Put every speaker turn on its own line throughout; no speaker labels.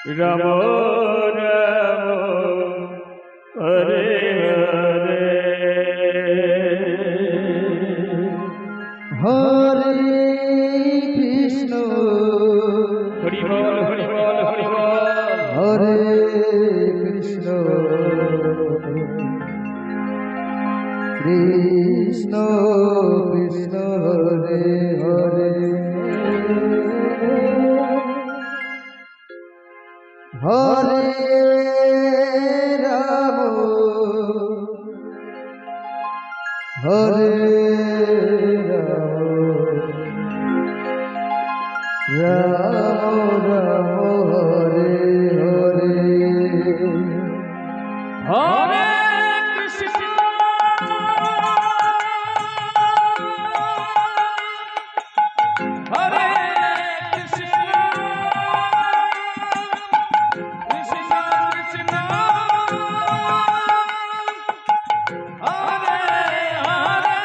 Ram Ram Hare Hare
Hare Krishna
Hari বল Hari বল Hari বল
হরে Krishna Krishna Krishna Hare Hare Hare Ram হরে Ram Ram Hare Hare
Hare Krishna হরে Krishna Krishna Krishna Hare Hare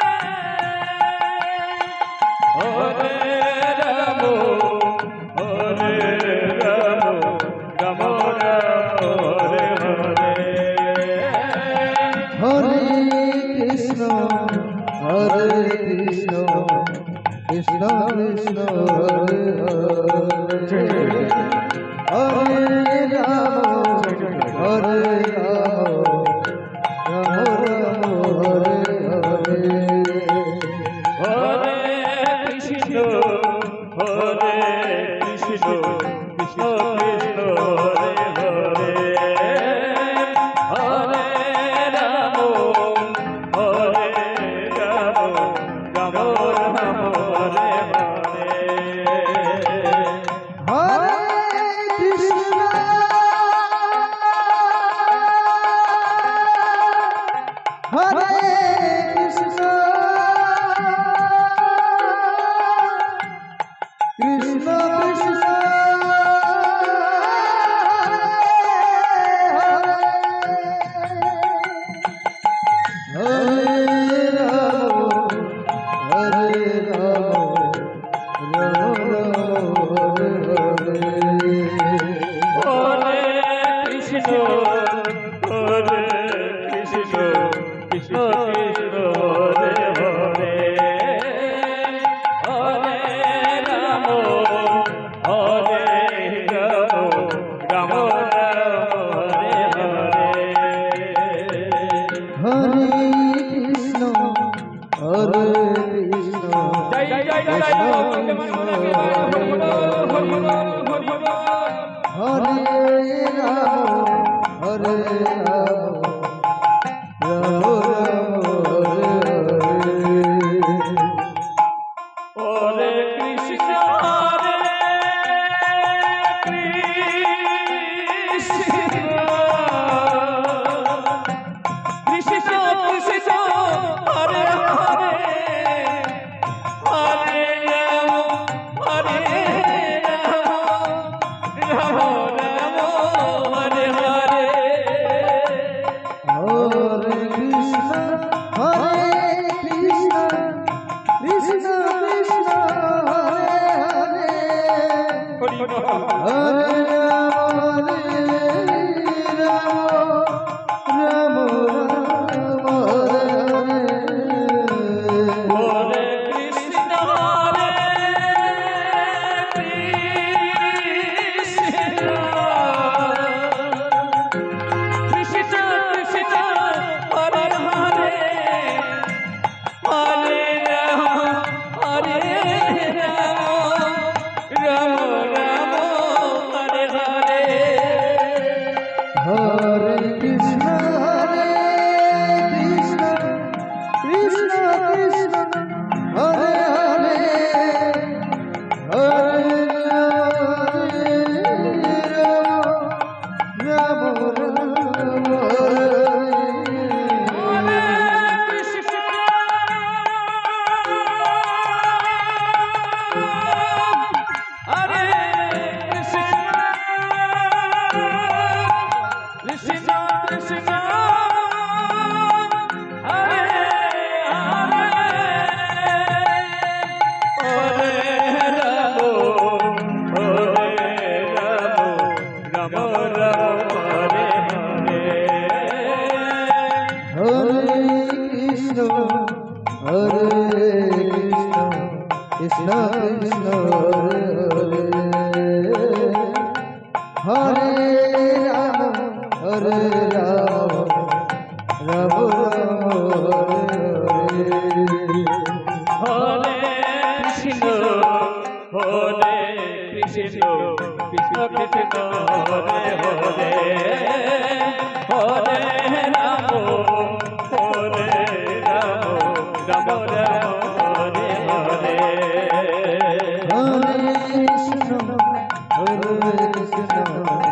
Hare Ram হরে Ram Ram Ram Hare Hare
Hare Krishna হরে Krishna Krishna Krishna Hare Hare Hare Ram হরে Ram Ram Hare Hare
Hare Krishna হরে Krishna Krishna Krishna Hare Hare Hare Ram হরে Ram Ram Ram Hare Hare
Hare Krishna হরে Krishna Krishna Krishna হরে Ram হরে Ram Ram Ram Hare Hare
Hare Krishna হরে Krishna Krishna Krishna Hare Hare Hare Ram হরে Ram Ram Ram Hare Hare
Hare Krishna হরে Krishna
জয় জয় জয় জয়
Krishna
Hari বল Hari বল Hari বল
হরে Ram হরে Ram Ram Ram Hare Hare
Hare Krishna হরে Krishna Krishna Krishna Hare Hare Hare Ram হরে Ram Ram Ram Hare Hare
Hare Krishna হরে Krishna Krishna Krishna Hare Hare
Hari বল
হরে Ram Ram Ram Hare Hare
Hare Krishna হরে Krishna
Krishna Krishna Hare Hare Ram Ram Ram Hare Hare
Hare Krishna Krishna Krishna Hare Hare Hare Ram Ram Ram Hare Hare
Hare Krishna, Hare Krishna,